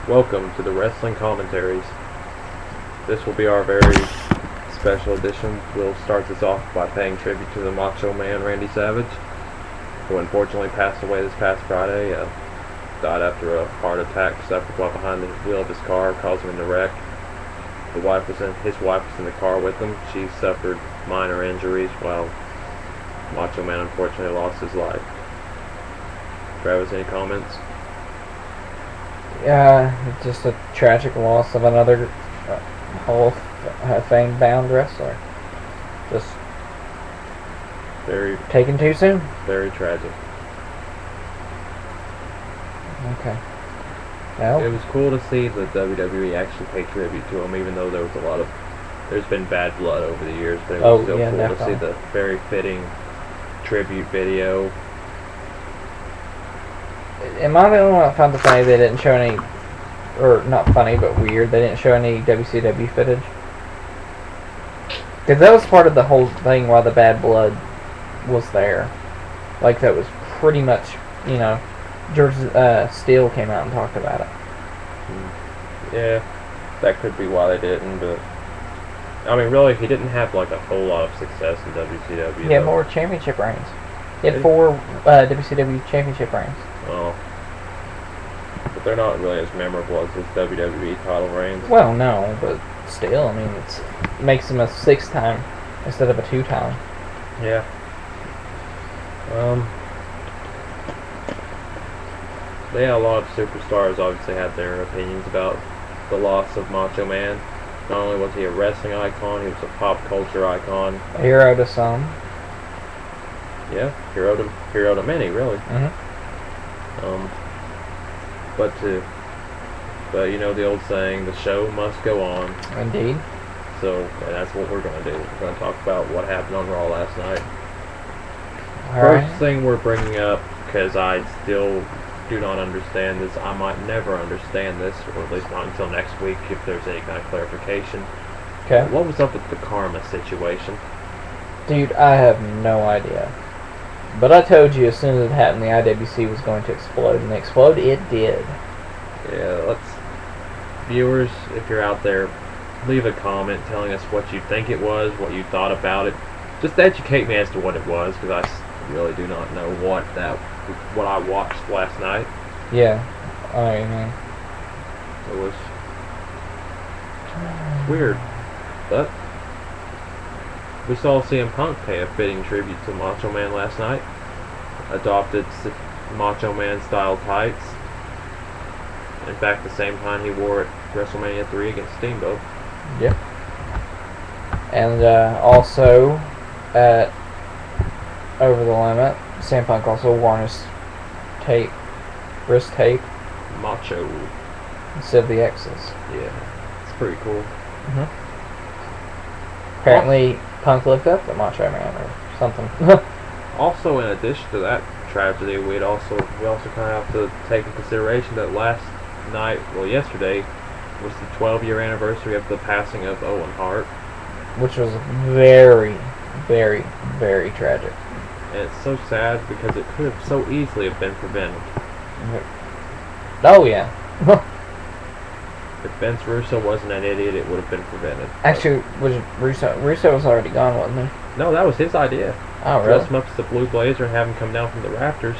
Welcome to the Wrestling Commentaries. This will be our very special edition. We'll start this off by paying tribute to the Macho Man Randy Savage, who unfortunately passed away this past Friday. Died after a heart attack suffered while behind the wheel of his car, causing him to wreck. His wife was in the car with him. She suffered minor injuries while Macho Man unfortunately lost his life. Travis, any comments? Just a tragic loss of another Hall of Fame bound wrestler. Just Very, taken too soon. very tragic. Okay. Well, It was cool to see the WWE actually pay tribute to him, even though there's been bad blood over the years, but it was still cool to see the very fitting tribute video. am I the only one that found it funny they didn't show any, or not funny, but weird, they didn't show any WCW footage? Because that was part of the whole thing why the bad blood was there. Like, that was pretty much, George Steele came out and talked about it. Yeah, that could be why they didn't, but I mean, really, he didn't have like a whole lot of success in WCW. He had more championship reigns. He had 4 WCW championship reigns. Oh, but they're not really as memorable as his WWE title reigns. Well, no, but still, I mean, it makes him a 6-time instead of a 2-time. Yeah. Yeah, a lot of superstars obviously had their opinions about the loss of Macho Man. Not only was he a wrestling icon, he was a pop culture icon. A hero to some. Yeah, hero to many, really. But you know the old saying, the show must go on. Indeed. So that's what we're going to do. We're going to talk about what happened on Raw last night. Alright. First thing we're bringing up, because I still do not understand this, I might never understand this, or at least not until next week if there's any kind of clarification. Okay. What was up with the karma situation? Dude, I have no idea. But I told you as soon as it happened, the IWC was going to explode, and explode it did. Yeah, viewers, if you're out there, leave a comment telling us what you think it was, what you thought about it. Just educate me as to what it was, because I really do not know what I watched last night. Yeah. I mean, It was weird, but we saw CM Punk pay a fitting tribute to Macho Man last night. Adopted Macho Man style tights. In fact, the same time he wore it WrestleMania 3 against Steamboat. Yep. And also, at Over the Limit, CM Punk also wore his wrist tape, Macho. instead of the X's. Yeah, it's pretty cool. Apparently, Punk looked up to Macho Man or something. Also, in addition to that tragedy, we also kind of have to take in consideration that yesterday was the 12-year anniversary of the passing of Owen Hart. Which was very, very, very tragic. And it's so sad because it could have so easily have been prevented. Oh, yeah. If Vince Russo wasn't an idiot, it would have been prevented. Actually, was Russo was already gone, wasn't he? No, that was his idea. Oh, really? Dress him up as the Blue Blazer and have him come down from the rafters.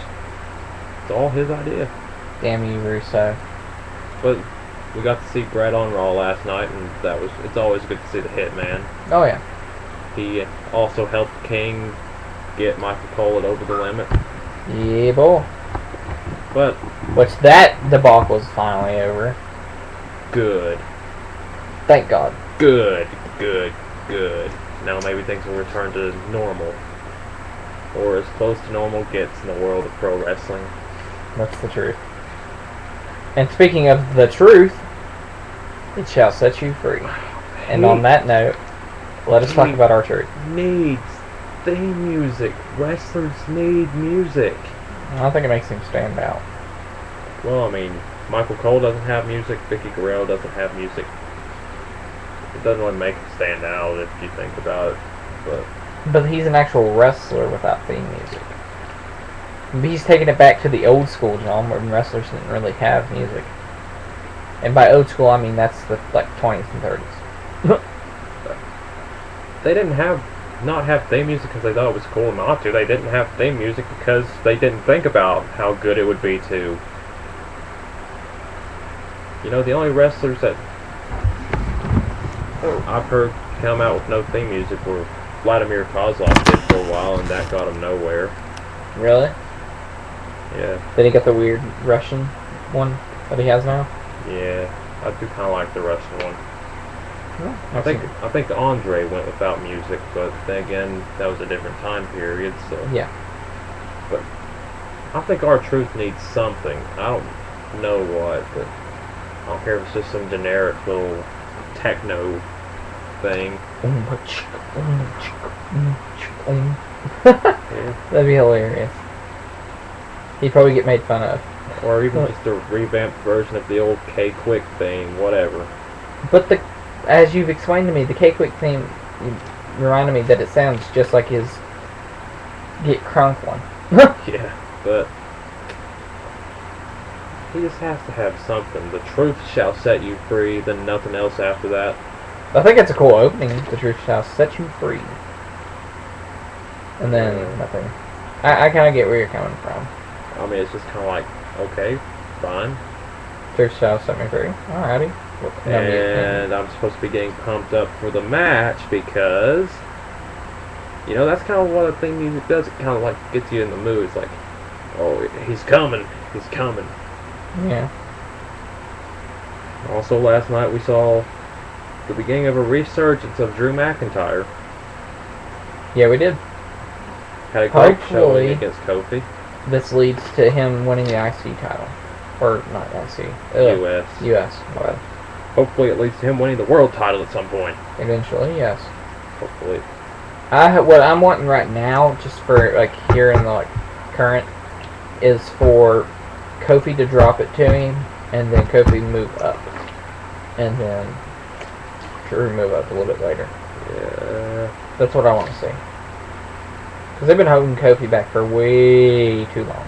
It's all his idea. Damn you, Russo. But we got to see Brett on Raw last night, and it's always good to see the Hitman. Oh, yeah. He also helped King get Michael Cole over the limit. Yeah, boy. But Which, that debacle was finally over. good. Thank God. Good. Now maybe things will return to normal. Or as close to normal gets in the world of pro wrestling. That's the truth. And speaking of the truth, it shall set you free. And on that note, let us talk about our truth. Needs theme music. Wrestlers need music. I don't think it makes him stand out. Well, I mean, Michael Cole doesn't have music. Vicky Guerrero doesn't have music. It doesn't really make him stand out if you think about it. But he's an actual wrestler without theme music. He's taking it back to the old school, John, where wrestlers didn't really have music. And by old school, I mean that's the like 20s and 30s. They didn't not have theme music because they thought it was cool not to. They didn't have theme music because they didn't think about how good it would be to. You know, the only wrestlers that I've heard come out with no theme music were Vladimir Kozlov did for a while, and that got him nowhere. Really? Yeah. Did he get the weird Russian one that he has now? Yeah, I do kind of like the Russian one. Oh, I think Andre went without music, but then again, that was a different time period. So yeah. But I think R-Truth needs something. I don't know what, but I don't care if it's just some generic little techno thing. Yeah. That'd be hilarious. He'd probably get made fun of. Or even just a revamped version of the old K-Quick thing, whatever. But as you've explained to me, the K-Quick theme reminded me that it sounds just like his Get Crunk one. Yeah, but he just has to have something. The truth shall set you free, then nothing else after that. I think it's a cool opening. The truth shall set you free. And then nothing. I kind of get where you're coming from. I mean, it's just kind of like, okay, fine. Truth shall set me free. Alrighty. And I'm supposed to be getting pumped up for the match because, you know, that's kind of what a theme music does. It kind of like gets you in the mood. It's like, oh, he's coming. He's coming. Yeah. Also, last night we saw the beginning of a resurgence of Drew McIntyre. Yeah, we did. Had a great Hopefully, showing against Kofi. This leads to him winning the IC title. Or, not IC. US. US. Well, Hopefully it leads to him winning the world title at some point. eventually, yes. Hopefully. What I'm wanting right now, just for, like, here in the, like, current, is for Kofi to drop it to him, and then Kofi move up. And then Drew move up a little bit later. Yeah. That's what I want to see. Because they've been holding Kofi back for way too long.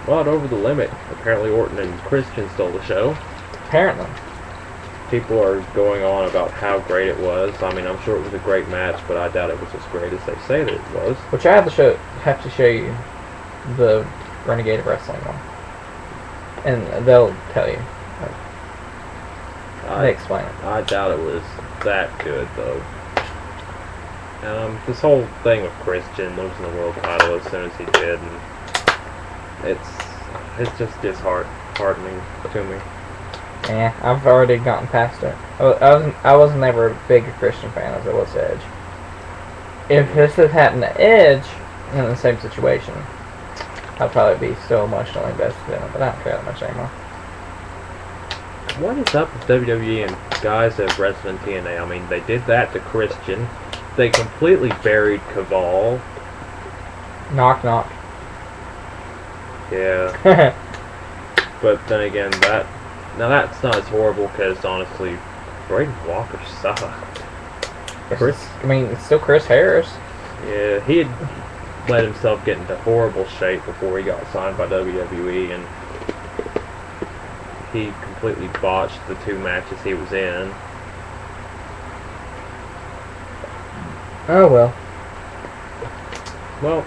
But over the limit, apparently Orton and Christian stole the show. Apparently. People are going on about how great it was. I mean, I'm sure it was a great match, but I doubt it was as great as they say that it was. Which I have to show you the Renegade of Wrestling one. And they'll tell you. They explain it. I doubt it was that good, though. This whole thing with Christian losing the world title as soon as he did, and it's just disheartening to me. Yeah, I've already gotten past it. I wasn't never a big Christian fan as I was Edge. If this had happened to Edge in the same situation, I'd probably be still emotionally invested in it, but I don't care that much anymore. What is up with WWE and guys that have wrestled in TNA? I mean, they did that to Christian. They completely buried Caval. Knock knock. Yeah. But then again, that's not as horrible because honestly, Braden Walker sucked. It's still Chris Harris. Yeah, he had let himself get into horrible shape before he got signed by WWE, and he completely botched the 2 matches he was in. Oh well. Well,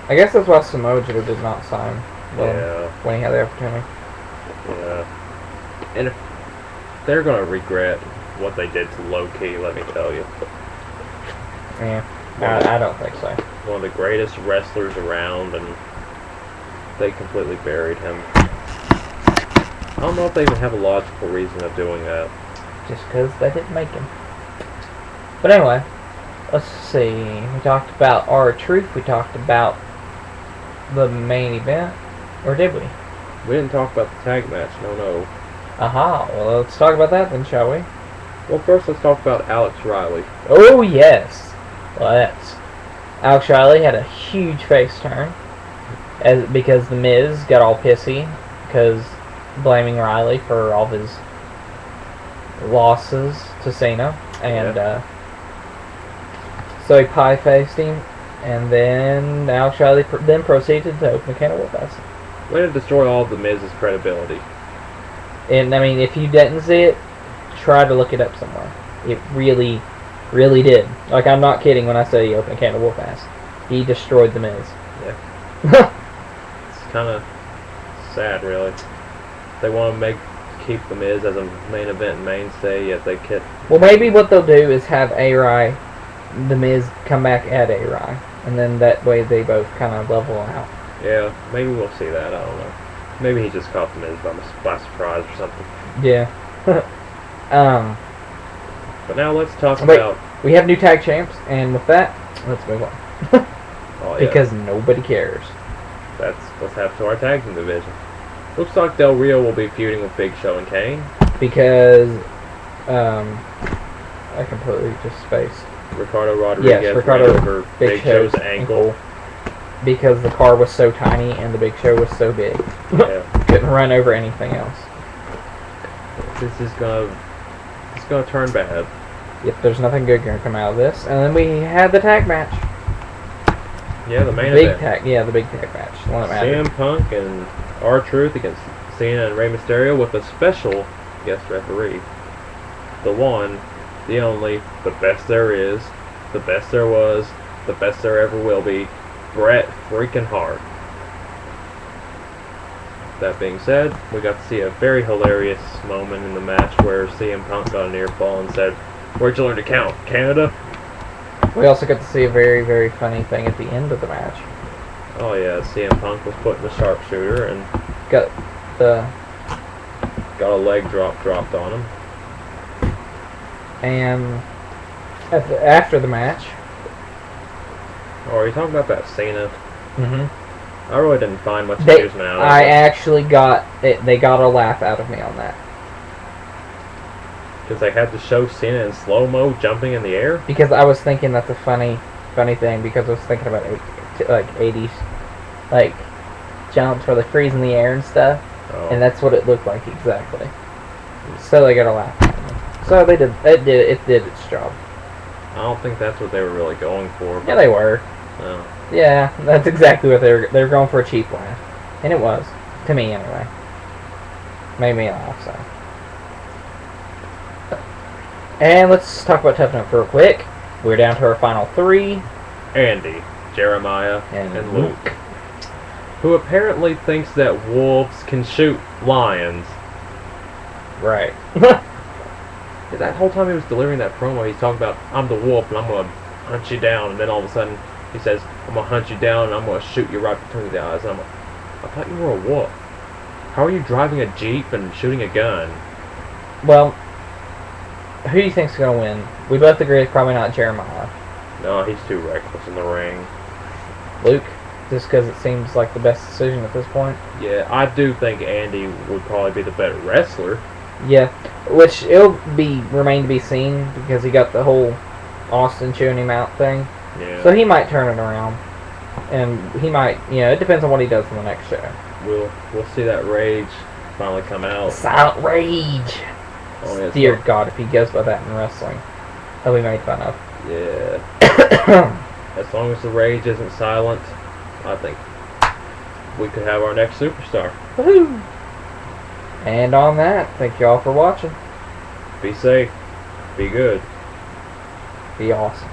I guess that's why Samoa Joe did not sign when he had the opportunity. Yeah. And if they're going to regret what they did to Low-Key, let me tell you. Yeah. I don't think so. One of the greatest wrestlers around, and they completely buried him. I don't know if they even have a logical reason of doing that. Just because they didn't make him. But anyway, let's see. We talked about R-Truth. We talked about the main event. Or did we? We didn't talk about the tag match. No. Aha. Well, let's talk about that then, shall we? Well, first let's talk about Alex Riley. Oh, yes. Let's. Alex Riley had a huge face turn because The Miz got all pissy because blaming Riley for all of his losses to Cena. And so he pie-faced him. And then Alex Riley then proceeded to open a can of whoop-ass. Way to destroy all of the Miz's credibility. And I mean, if you didn't see it, try to look it up somewhere. It really, really did. Like, I'm not kidding when I say open a can of whoop ass. He destroyed the Miz. Yeah. It's kind of sad, really. They want to keep the Miz as a main event mainstay, yet they can't. Well, maybe what they'll do is have the Miz come back at A-Rai, and then that way they both kind of level out. Yeah, maybe we'll see that. I don't know. Maybe he just caught the Miz by surprise or something. Yeah. But now let's talk about. We have new tag champs, and with that, let's move on. Oh, yeah. Because nobody cares. Let's have to our tag team division. Looks like Del Rio will be feuding with Big Show and Kane. Because, I completely just spaced. Ricardo Rodriguez ran over Big Show's ankle. Because the car was so tiny and the Big Show was so big. Yeah. Couldn't run over anything else. This is gonna turn bad. Yep, there's nothing good gonna come out of this. And then we had the tag match. Yeah, the main big event. Tag, yeah, the big tag match. The one that mattered. CM Punk and R-Truth against Cena and Rey Mysterio with a special guest referee. The one, the only, the best there is, the best there was, the best there ever will be, Bret freaking Hart. That being said, we got to see a very hilarious moment in the match where CM Punk got a near fall and said, "Where'd you learn to count, Canada?" We also got to see a very, very funny thing at the end of the match. Oh yeah, CM Punk was put in the sharpshooter and Got a leg dropped on him. And after the match. Oh, are you talking about that Cena? Mm-hmm. I really didn't find much amusement out of it. I actually got it. They got a laugh out of me on that. Because they had to show Cena in slow-mo jumping in the air? Because I was thinking that's a funny thing, because I was thinking about 80s, like, jumps where they freeze in the air and stuff, and that's what it looked like exactly. So they got a laugh out of me. So it did its job. I don't think that's what they were really going for. Yeah, they were. No. Yeah, that's exactly what they were going for, a cheap laugh. And it was. To me, anyway. Made me laugh, so. And let's talk about Tough Enough real quick. We're down to our final three. Andy, Jeremiah, and Luke. Who apparently thinks that wolves can shoot lions. Right. That whole time he was delivering that promo, he's talking about, "I'm the wolf and I'm going to hunt you down." And then all of a sudden, he says, "I'm going to hunt you down and I'm going to shoot you right between the eyes." And I'm like, I thought you were a wolf. How are you driving a Jeep and shooting a gun? Well, who do you think's going to win? We both agree it's probably not Jeremiah. No, he's too reckless in the ring. Luke? Just because it seems like the best decision at this point? Yeah, I do think Andy would probably be the better wrestler. Yeah, which it'll remain to be seen, because he got the whole Austin chewing him out thing. Yeah. So he might turn it around. And he might, it depends on what he does in the next show. We'll see that rage finally come out. Silent rage! Oh, yeah, Dear God, if he goes by that in wrestling, he'll be made fun of. Yeah. As long as the rage isn't silent, I think we could have our next superstar. Woohoo! And on that, thank you all for watching. Be safe. Be good. Be awesome.